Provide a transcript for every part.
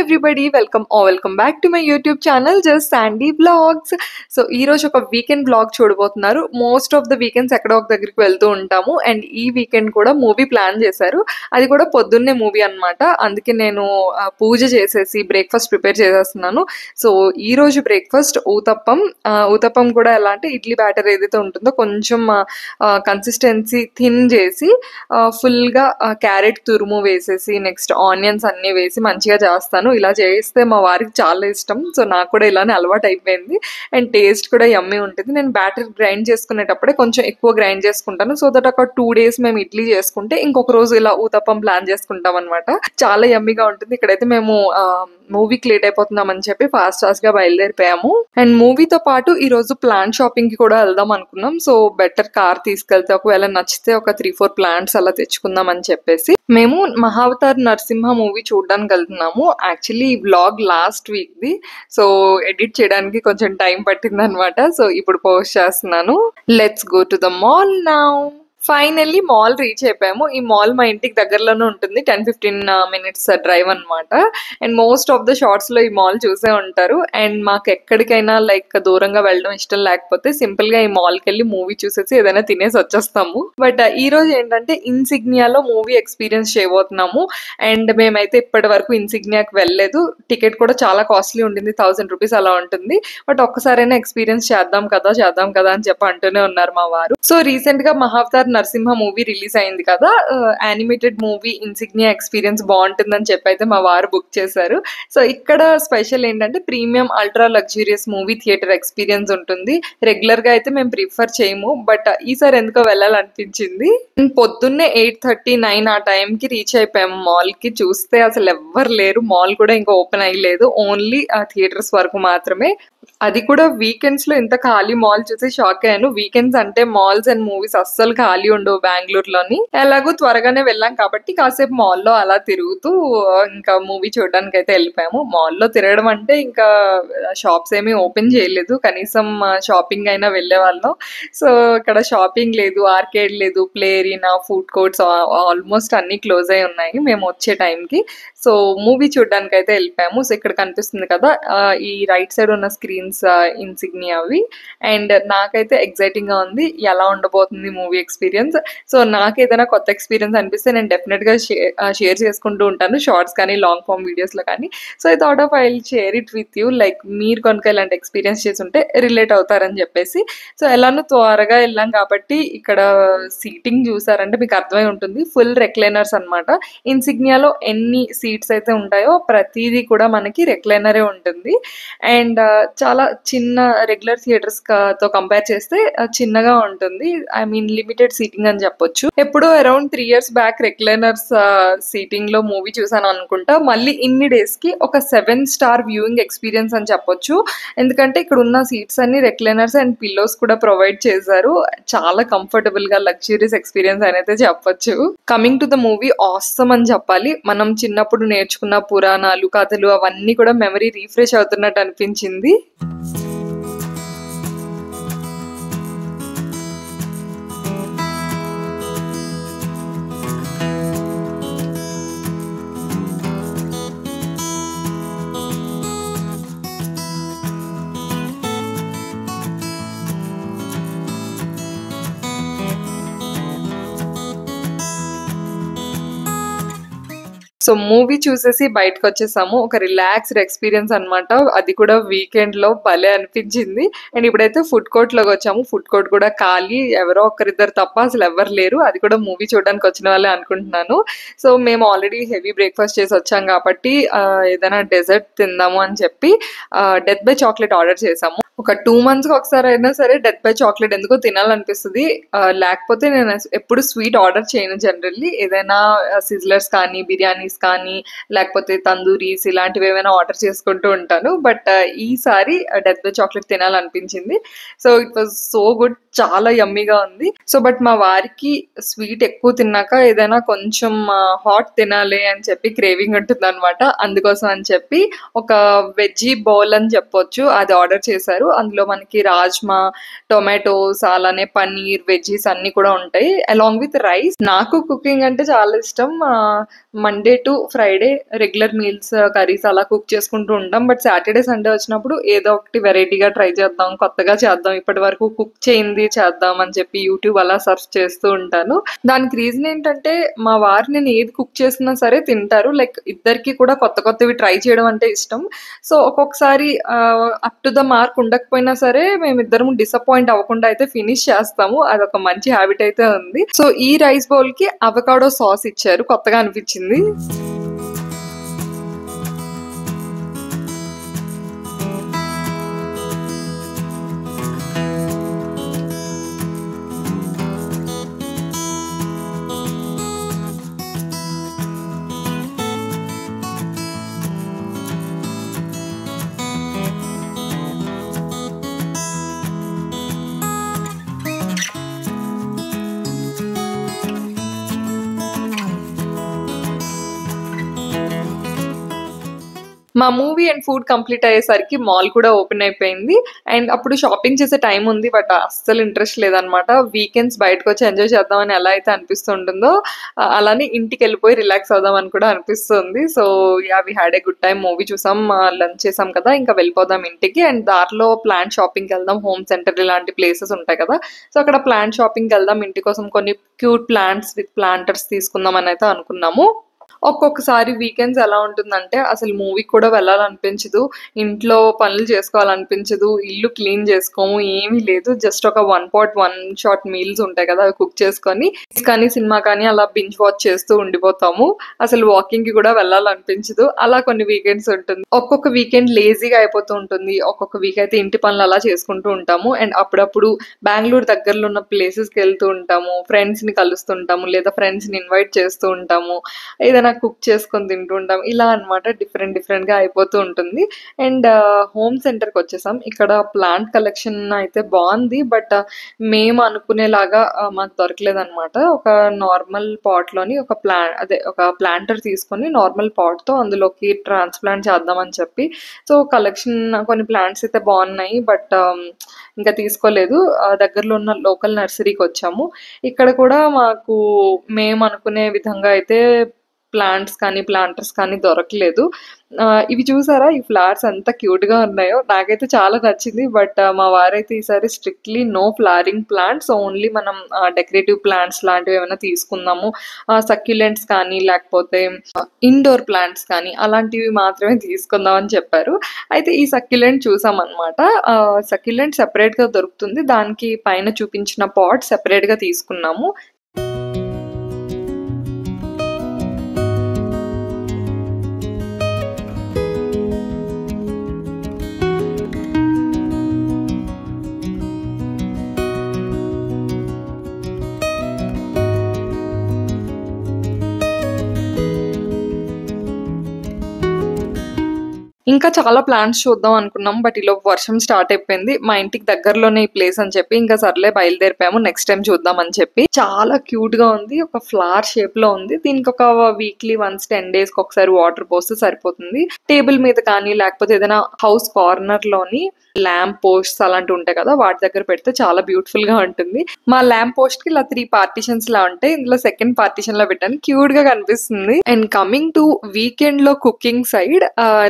everybody, welcome back to my YouTube channel just Sandy Vlogs. So ఈ రోజు ఒక weekend blog చూడబోతున్నారు. Most of the weekends ఎక్కడో ఒక దగ్గరికి వెళ్తూ ఉంటాము అండ్ ఈ వీకెండ్ కూడా మూవీ ప్లాన్ చేశారు. అది కూడా పొద్దున్నే మూవీ అన్నమాట. అందుకే నేను పూజ చేసేసి బ్రేక్ఫాస్ట్ ప్రిపేర్ చేసేస్తున్నాను. సో ఈ రోజు బ్రేక్ఫాస్ట్ ఊతప్పం కూడా ఎలా అంటే ఇడ్లీ బ్యాటర్ ఏదైతే ఉంటుందో కొంచెం కన్సిస్టెన్సీ థిన్ చేసి ఫుల్గా క్యారెట్ తురుము వేసేసి నెక్స్ట్ ఆనియన్స్ అన్నీ వేసి మంచిగా చేస్తాను. ఇలా చేస్తే మా వారికి చాలా ఇష్టం. సో నాకు కూడా ఇలానే అలవాటు అయిపోయింది అండ్ టేస్ట్ కూడా యమ్మీ ఉంటుంది. నేను బ్యాటర్ గ్రైండ్ చేసుకునేటప్పుడే కొంచెం ఎక్కువ గ్రైండ్ చేసుకుంటాను. సో దట్ ఒక 2 days మేము ఇడ్లీ చేసుకుంటే ఇంకొక రోజు ఇలా ఊతప్పం ప్లాన్ చేసుకుంటాం అనమాట. చాలా యమ్మీగా ఉంటుంది. ఇక్కడైతే మేము మూవీకి లేట్ అయిపోతున్నామని చెప్పి ఫాస్ట్ గా బయలుదేరిపోయాము. అండ్ మూవీతో పాటు ఈ రోజు ప్లాంట్ షాపింగ్ కి కూడా వెళ్దాం అనుకున్నాం. సో బెటర్ కార్ తీసుకెళ్తే ఒకవేళ నచ్చితే ఒక 3-4 ప్లాంట్స్ అలా తెచ్చుకుందాం అని చెప్పేసి మేము మహావతార్ నరసింహ మూవీ చూడడానికి వెళ్తున్నాము. యాక్చువల్లీ ఈ వ్లాగ్ లాస్ట్ వీక్ ది, సో ఎడిట్ చేయడానికి కొంచెం టైం పట్టింది అనమాట. సో ఇప్పుడు పోస్ట్ చేస్తున్నాను. Let's go to the mall now. Finally mall reach అయిపోయాము. ఈ మాల్ మా ఇంటికి దగ్గరలోనే ఉంటుంది. 10-15 minutes డ్రైవ్ అనమాట. And most of the shorts లో ఈ మాల్ చూసే ఉంటారు. అండ్ మాకు ఎక్కడికైనా లైక్ దూరంగా వెళ్ళడం ఇష్టం లేకపోతే సింపుల్ గా ఈ మాల్ కి వెళ్ళి మూవీ చూసేసి ఏదైనా తినేసి వచ్చేస్తాము. బట్ ఈ రోజు ఏంటంటే ఇన్సిగ్నియాలో మూవీ ఎక్స్పీరియన్స్ చేయబోతున్నాము. అండ్ మేమైతే ఇప్పటి వరకు ఇన్సిగ్నియాకి వెళ్ళలేదు. టికెట్ కూడా చాలా కాస్ట్లీ ఉండింది, 1000 rupees అలా ఉంటుంది. బట్ ఒక్కసారైనా ఎక్స్పీరియన్స్ చేద్దాం కదా అని చెప్పి అంటూనే ఉన్నారు మా వారు. సో రీసెంట్ గా మహావతార్ నరసింహ మూవీ రిలీజ్ అయింది కదా, యానిమేటెడ్ మూవీ ఇన్సిగ్నియా ఎక్స్పీరియన్స్ బాగుంటుందని చెప్పి అయితే మా వారు బుక్ చేశారు. సో ఇక్కడ స్పెషల్ ఏంటంటే premium ultra luxurious movie theatre experience ఉంటుంది. రెగ్యులర్ గా అయితే మేము ప్రిఫర్ చేయము, బట్ ఈసారి ఎందుకో వెళ్ళాలనిపించింది. పొద్దున్నే 8:30-9 ఆ టైంకి రీచ్ అయిపోయాము మాల్ కి. చూస్తే అసలు ఎవ్వరు లేరు. మాల్ కూడా ఇంకా ఓపెన్ అయ్యలేదు, ఓన్లీ థియేటర్స్ వరకు మాత్రమే. అది కూడా వీకెండ్స్ లో ఇంత ఖాళీ మాల్ చూసి షాక్ అయ్యాను. వీకెండ్స్ అంటే మాల్స్ అండ్ మూవీస్ అస్సలు ఖాళీ ఉండవు బెంగళూరులోని. ఎలాగో త్వరగానే వెళ్ళాం కాబట్టి కాసేపు మాల్లో అలా తిరుగుతూ ఇంకా మూవీ చూడడానికి అయితే వెళ్ళిపోయాము. మాల్లో తిరగడం అంటే ఇంకా షాప్స్ ఏమీ ఓపెన్ చేయలేదు, కనీసం షాపింగ్ అయినా వెళ్ళే వాళ్ళం. సో ఇక్కడ షాపింగ్ లేదు, ఆర్కేడ్ లేదు, play area, food courts almost అన్ని క్లోజ్ అయి ఉన్నాయి మేము వచ్చే టైంకి. సో మూవీ చూడడానికి అయితే వెళ్ళిపోయాము. సో ఇక్కడ కనిపిస్తుంది కదా ఈ రైట్ సైడ్ ఉన్న స్క్రీన్స్ ఇన్సిగ్నియా అవి. అండ్ నాకైతే ఎక్సైటింగ్ గా ఉంది ఎలా ఉండబోతుంది మూవీ ఎక్స్పీరియన్స్. సో నాకు ఏదైనా కొత్త ఎక్స్పీరియన్స్ అనిపిస్తే నేను డెఫినెట్ గా షేర్ చేసుకుంటూ ఉంటాను, షార్ట్స్ కానీ లాంగ్ ఫామ్ వీడియోస్ లో కానీ. So I thought of I will share it with you, like మీరు కనుక ఇలాంటి ఎక్స్పీరియన్స్ చేసి ఉంటే రిలేట్ అవుతారని చెప్పేసి. సో ఎలానో త్వరగా వెళ్ళాం కాబట్టి ఇక్కడ సీటింగ్ చూసారంటే మీకు అర్థమై ఉంటుంది, ఫుల్ రెక్లైనర్స్ అనమాట. ఇన్సిగ్నియాలో ఎన్ని సీట్స్ అయితే ఉంటాయో ప్రతిదీ కూడా మనకి రెక్లైనరే ఉంటుంది. అండ్ చాలా చిన్న రెగ్యులర్ థియేటర్స్ తో కంపేర్ చేస్తే చిన్నగా ఉంటుంది. ఐ మీన్ లిమిటెడ్ సీటింగ్ అని చెప్పొచ్చు. ఎప్పుడో around 3 years back recliners seating లో మూవీ చూసాను అనుకుంటా. మళ్ళీ ఇన్ని డేస్ కి ఒక 7-star వ్యూయింగ్ ఎక్స్పీరియన్స్ అని చెప్పొచ్చు. ఎందుకంటే ఇక్కడ ఉన్న సీట్స్ అన్ని రెక్లైనర్స్ అండ్ పిల్లోస్ కూడా ప్రొవైడ్ చేశారు. చాలా కంఫర్టబుల్ గా లగ్జూరియస్ ఎక్స్పీరియన్స్ అని అయితే చెప్పొచ్చు. Coming to the movie awesome అని చెప్పాలి. మనం చిన్నప్పుడు నేర్చుకున్న పురాణాలు, కథలు అవన్నీ కూడా మెమరీ రీఫ్రెష్ అవుతున్నట్టు అనిపించింది. సో మూవీ చూసేసి బయటకు వచ్చేసాము. ఒక రిలాక్స్డ్ ఎక్స్పీరియన్స్ అనమాట. అది కూడా వీకెండ్ లో భలే అనిపించింది. అండ్ ఇప్పుడైతే ఫుడ్ కోర్ట్ లోకి వచ్చాము. ఫుడ్ కోర్ట్ కూడా ఖాళీ, ఎవరో ఒకరిద్దరు తప్ప అసలు ఎవరు లేరు. అది కూడా మూవీ చూడడానికి వచ్చిన వాళ్ళే అనుకుంటున్నాను. సో మేము ఆల్రెడీ హెవీ బ్రేక్ఫాస్ట్ చేసి వచ్చాం కాబట్టి ఏదైనా డెజర్ట్ తిందాము అని చెప్పి డెత్ బై చాక్లెట్ ఆర్డర్ చేసాము. ఒక 2 months కి ఒకసారి అయినా సరే డెత్ బై చాక్లెట్ ఎందుకో తినాలనిపిస్తుంది. లేకపోతే నేను ఎప్పుడు స్వీట్ ఆర్డర్ చేయను. జనరల్లీ ఏదైనా సిజ్లర్స్ కానీ, బిర్యానీస్ కానీ, లేకపోతే తందూరీస్ ఇలాంటివి ఏమైనా ఆర్డర్ చేసుకుంటూ ఉంటాను. బట్ ఈసారి డెత్ బై చాక్లెట్ తినాలనిపించింది. So it was so good, చాలా యమ్మీగా ఉంది. సో బట్ మా వారికి స్వీట్ ఎక్కువ తిన్నాక ఏదైనా కొంచెం హాట్ తినాలి అని చెప్పి క్రేవింగ్ ఉంటుంది అనమాట. అందుకోసం అని చెప్పి ఒక వెజ్జీ బౌల్ అని చెప్పొచ్చు అది ఆర్డర్ చేశారు. ఇస్తారు. అందులో మనకి రాజ్మా, టొమాటోస్, అలానే పన్నీర్, వెజ్జీస్ అన్నీ కూడా ఉంటాయి. Along with rice. నాకు కుకింగ్ అంటే చాలా ఇష్టం. Monday to Friday regular meals, curries అలా కుక్ చేసుకుంటూ ఉంటాం. బట్ సాటర్డే, సండే వచ్చినప్పుడు ఏదో ఒకటి వెరైటీగా ట్రై చేద్దాం, కొత్తగా చేద్దాం, ఇప్పటి వరకు కుక్ చేయింది చేద్దాం అని చెప్పి యూట్యూబ్ అలా సర్చ్ చేస్తూ ఉంటాను. దానికి రీజన్ ఏంటంటే మా వారు నేను ఏది కుక్ చేసినా సరే తింటారు. లైక్ ఇద్దరికి కూడా కొత్త కొత్తవి ట్రై చేయడం అంటే ఇష్టం. సో ఒక్కొక్కసారి అప్ టు ద మార్క్ ఉండకపోయినా సరే మేమిద్దరం డిసప్పాయింట్ అవ్వకుండా అయితే ఫినిష్ చేస్తాము. అదొక మంచి హ్యాబిట్ అయితే ఉంది. సో ఈ రైస్ బౌల్ కి అవకాడో సాస్ ఇచ్చారు, కొత్తగా అనిపించింది. మా మూవీ అండ్ ఫుడ్ కంప్లీట్ అయ్యేసరికి మాల్ కూడా ఓపెన్ అయిపోయింది. అండ్ అప్పుడు షాపింగ్ చేసే టైం ఉంది, బట్ అస్సలు ఇంట్రెస్ట్ లేదనమాట. వీకెండ్స్ బయటకు వచ్చి ఎంజాయ్ చేద్దామని ఎలా అయితే అనిపిస్తుంటుందో అలానే ఇంటికి వెళ్ళిపోయి రిలాక్స్ అవుదామని కూడా అనిపిస్తుంది. So yeah, we had a good time. Movie చూసాం, లంచ్ చేసాం కదా, ఇంకా వెళ్ళిపోదాం ఇంటికి. అండ్ దారిలో ప్లాంట్ షాపింగ్కి వెళ్దాం, హోమ్ సెంటర్ ఇలాంటి ప్లేసెస్ ఉంటాయి కదా, సో అక్కడ ప్లాంట్ షాపింగ్కి వెళ్దాం, ఇంటి కోసం కొన్ని క్యూట్ ప్లాంట్స్ విత్ ప్లాంటర్స్ తీసుకుందాం అని అయితే అనుకున్నాము. ఒక్కొక్కసారి వీకెండ్స్ ఎలా ఉంటుందంటే అసలు మూవీకి కూడా వెళ్ళాలనిపించదు, ఇంట్లో పనులు చేసుకోవాలనిపించదు, ఇల్లు క్లీన్ చేసుకోము, ఏమీ లేదు. జస్ట్ ఒక 1 షాట్ మీల్స్ ఉంటాయి కదా, అవి కుక్ చేసుకొని కానీ సినిమా కానీ అలా బింజ్ వాచ్ చేస్తూ ఉండిపోతాము. అసలు వాకింగ్ కి కూడా వెళ్ళాలనిపించదు. అలా కొన్ని వీకెండ్స్ ఉంటుంది. ఒక్కొక్క వీకెండ్ లేజీగా అయిపోతూ ఉంటుంది, ఒక్కొక్క వీక్ అయితే ఇంటి పనులు అలా చేసుకుంటూ ఉంటాము. అండ్ అప్పుడప్పుడు బెంగళూరు దగ్గరలో ఉన్న ప్లేసెస్కి వెళ్తూ ఉంటాము, ఫ్రెండ్స్ ని కలుస్తుంటాము, లేదా ఫ్రెండ్స్ ని ఇన్వైట్ చేస్తూ ఉంటాము, ఏదైనా కుక్ చేసుకొని తింటూ ఉంటాం. ఇలా అనమాట డిఫరెంట్ గా అయిపోతూ ఉంటుంది. అండ్ హోమ్ సెంటర్కి వచ్చేసాం. ఇక్కడ ప్లాంట్ కలెక్షన్ అయితే బాగుంది, బట్ మేము అనుకునేలాగా మాకు దొరకలేదన్నమాట. ఒక నార్మల్ పాట్ లోని ఒక ప్లాంటర్ తీసుకొని నార్మల్ పాట్ తో అందులోకి ట్రాన్స్ప్లాంట్ చేద్దామని చెప్పి, సో కలెక్షన్ కొన్ని ప్లాంట్స్ అయితే బాగున్నాయి, బట్ ఇంకా తీసుకోలేదు. దగ్గరలో ఉన్న లోకల్ నర్సరీకి వచ్చాము. ఇక్కడ కూడా మాకు మేము అనుకునే విధంగా అయితే ప్లాంట్స్ కానీ ప్లాంటర్స్ కానీ దొరకలేదు. ఇవి చూసారా, ఈ ఫ్లవర్స్ ఎంత క్యూట్ గా ఉన్నాయో, నాకైతే చాలా నచ్చింది. బట్ మా వారైతే ఈసారి strictly no flowering plants, only మనం డెకరేటివ్ ప్లాంట్స్ లాంటివి ఏమైనా తీసుకుందాము, సక్యులెంట్స్ కానీ లేకపోతే ఇండోర్ ప్లాంట్స్ కానీ అలాంటివి మాత్రమే తీసుకుందాం అని చెప్పారు. అయితే ఈ సక్యులెంట్ చూసాం అనమాట. సక్యులెంట్ సెపరేట్ గా దొరుకుతుంది, దానికి పైన చూపించిన పాట్ సెపరేట్ గా తీసుకున్నాము. ఇంకా చాలా ప్లాన్స్ చూద్దాం అనుకున్నాం, బట్ ఈలోపు వర్షం స్టార్ట్ అయిపోయింది. మా ఇంటికి దగ్గరలోనే ఈ ప్లేస్ అని చెప్పి ఇంకా సర్లే బయలుదేరిపోయాము, నెక్స్ట్ టైం చూద్దాం అని చెప్పి. చాలా క్యూట్ గా ఉంది, ఒక ఫ్లవర్ షేప్ లో ఉంది. దీనికి ఒక వీక్లీ వన్స్ 10 days కి ఒకసారి వాటర్ పోస్తే సరిపోతుంది. టేబుల్ మీద కానీ లేకపోతే ఏదైనా హౌస్ కార్నర్ లోని ల్యాంప్ పోస్ట్స్ అలాంటివి ఉంటాయి కదా, వాటి దగ్గర పెడితే చాలా బ్యూటిఫుల్ గా ఉంటుంది. మా ల్యాంప్ పోస్ట్ కి ఇలా 3 పార్టీషన్స్ లా ఉంటాయి, ఇందులో సెకండ్ పార్టీషన్ లో పెట్టాను, క్యూట్ గా కనిపిస్తుంది. అండ్ కమింగ్ టు వీకెండ్ లో కుకింగ్ సైడ్,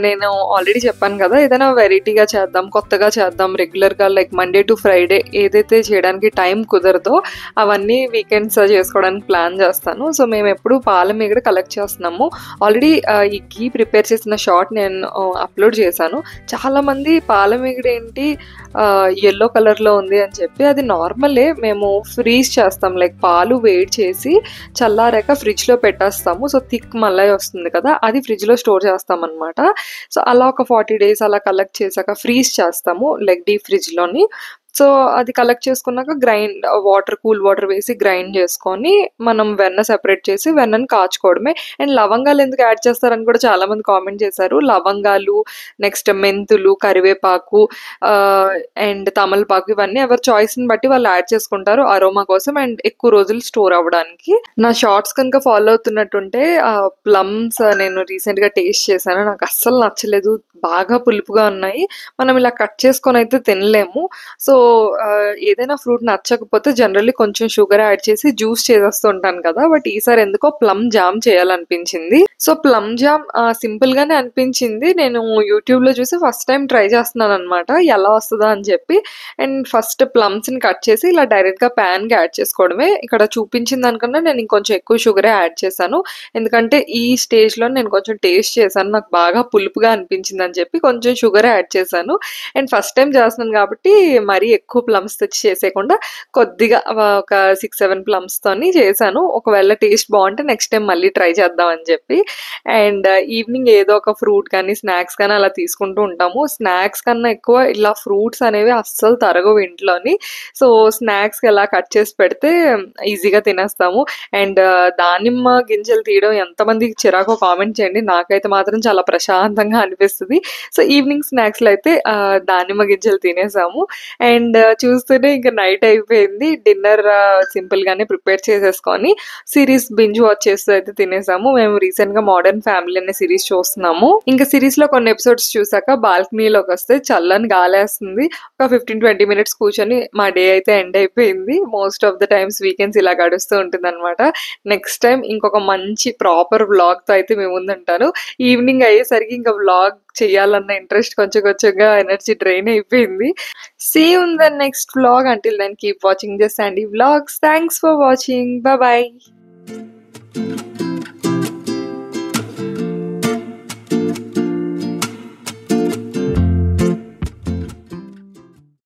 నేను ఆల్రెడీ చెప్పాను కదా, ఏదైనా వెరైటీగా చేద్దాం, కొత్తగా చేద్దాం, రెగ్యులర్ గా లైక్ మండే టు ఫ్రైడే ఏదైతే చేయడానికి టైం కుదరదో అవన్నీ వీకెండ్స్ చేసుకోవడానికి ప్లాన్ చేస్తాను. సో మేము ఎప్పుడు పాలమీగడ కలెక్ట్ చేస్తున్నాము. ఆల్రెడీ ఈ ఘీ ప్రిపేర్ చేసిన షార్ట్ నేను అప్లోడ్ చేశాను. చాలా మంది పాలమీగడ ఏంటి ఎల్లో కలర్ లో ఉంది అని చెప్పి, అది నార్మలే, మేము ఫ్రీజ్ చేస్తాం, లైక్ పాలు వేడి చేసి చల్లారాక ఫ్రిడ్జ్ లో పెట్టేస్తాము. సో థిక్ మల్లై వస్తుంది కదా, అది ఫ్రిడ్జ్ లో స్టోర్ చేస్తాం అనమాట. సో అలా ఒక 40 days అలా కలెక్ట్ చేశాక ఫ్రీజ్ చేస్తాము, లైక్ డీప్ ఫ్రిడ్జ్ లోని. సో అది కలెక్ట్ చేసుకున్నాక కూల్ వాటర్ వేసి గ్రైండ్ చేసుకొని మనం వెన్న సెపరేట్ చేసి వెన్నను కాచుకోవడమే. అండ్ లవంగాలు ఎందుకు యాడ్ చేస్తారని కూడా చాలా మంది కామెంట్ చేశారు. లవంగాలు, నెక్స్ట్ మెంతులు, కరివేపాకు అండ్ తమలపాకు, ఇవన్నీ ఎవరి చాయిస్ ని బట్టి వాళ్ళు యాడ్ చేసుకుంటారు అరోమా కోసం అండ్ ఎక్కువ రోజులు స్టోర్ అవ్వడానికి. నా షార్ట్స్ కనుక ఫాలో అవుతున్నట్టుంటే ప్లమ్స్ నేను రీసెంట్ గా టేస్ట్ చేశాను, నాకు అస్సలు నచ్చలేదు, బాగా పులుపుగా ఉన్నాయి. మనం ఇలా కట్ చేసుకొనైతే తినలేము. సో, ఏదైనా ఫ్రూట్ నచ్చకపోతే జనరల్లీ కొంచెం షుగర్ యాడ్ చేసి జ్యూస్ చేసేస్తూ ఉంటాను కదా! బట్ ఈసారి ఎందుకో ప్లమ్ జామ్ చేయాలనిపించింది. సో, ప్లమ్ జామ్ సింపుల్‌గానే అనిపించింది. నేను యూట్యూబ్‌లో చూసి ఫస్ట్ టైమ్ ట్రై చేస్తున్నాననమాట. ఎలా వస్తదా అని చెప్పి. అండ్ ఫస్ట్ ప్లమ్స్‌ని కట్ చేసి ఇలా డైరెక్ట్‌గా పాన్‌కి యాడ్ చేసుకోవడమే. ఇక్కడ చూపించిన దానికన్నా నేను ఇంకొంచెం ఎక్కువ షుగరే యాడ్ చేశాను. ఎందుకంటే ఈ స్టేజ్‌లో నేను కొంచెం టేస్ట్ చేశాను. నాకు బాగా పులుపుగా అనిపించిందని చెప్పి కొంచెం షుగర్ యాడ్ చేశాను. అండ్ ఫస్ట్ టైమ్ చేస్తున్నాను కాబట్టి మరీ ఎక్కువ ప్లమ్స్ తెచ్చి చేసేయకుండా కొద్దిగా ఒక 6, 7 ప్లమ్స్‌తోని చేశాను. ఒకవేళ టేస్ట్ బావుంటే నెక్స్ట్ టైమ్ మళ్ళీ ట్రై చేద్దాం అని చెప్పి. అండ్ ఈవినింగ్ ఏదో ఒక ఫ్రూట్ కానీ, స్నాక్స్ కానీ అలా తీసుకుంటూ ఉంటాము. స్నాక్స్ కన్నా ఎక్కువ ఇలా ఫ్రూట్స్ అనేవి అస్సలు తరగవు ఇంట్లోని. సో, స్నాక్స్‌కి ఎలా కట్ చేసి పెడితే ఈజీగా తినేస్తాము. అండ్ దానిమ్మ గింజలు తీయడం ఎంతమందికి చిరాకో కామెంట్ చేయండి. నాకైతే మాత్రం చాలా ప్రశాంతంగా అనిపిస్తది. సో, ఈవినింగ్ స్నాక్స్‌లో అయితే దానిమ్మ గింజలు తినేసాము. అండ్ చూస్తూనే ఇంక నైట్ అయిపోయింది. డిన్నర్ సింపుల్‌గానే ప్రిపేర్ చేసేసుకొని సీరీస్ బింజ్ వాచ్ చేస్తూ అయితే తినేసాము. మేము రీసెంట్‌గా 'మోడర్న్ ఫ్యామిలీ' అనే సీరీస్ చూస్తున్నాము. ఇంకా సీరీస్‌లో కొన్ని ఎపిసోడ్స్ చూసాక బాల్కనీలోకొస్తే చల్లని గాలేస్తుంది. ఒక 15-20 మినిట్స్ కూర్చొని మా డే అయితే ఎండ్ అయిపోయింది. Most of the times weekends ఇలా గడుస్తూ ఉంటుందనమాట. నెక్స్ట్ టైమ్ ఇంకొక మంచి ప్రాపర్ వ్లాగ్‌తో అయితే మీ ముందుంటాను. ఈవినింగ్ అయ్యేసరికి ఇంకా వ్లాగ్ చేయాలన్న ఇంట్రెస్ట్ కొంచెం కొంచెంగా ఎనర్జీ డ్రైన్ అయిపోయింది. See you in the next vlog. Until then keep watching just Sandy vlogs. Thanks for watching. Bye by.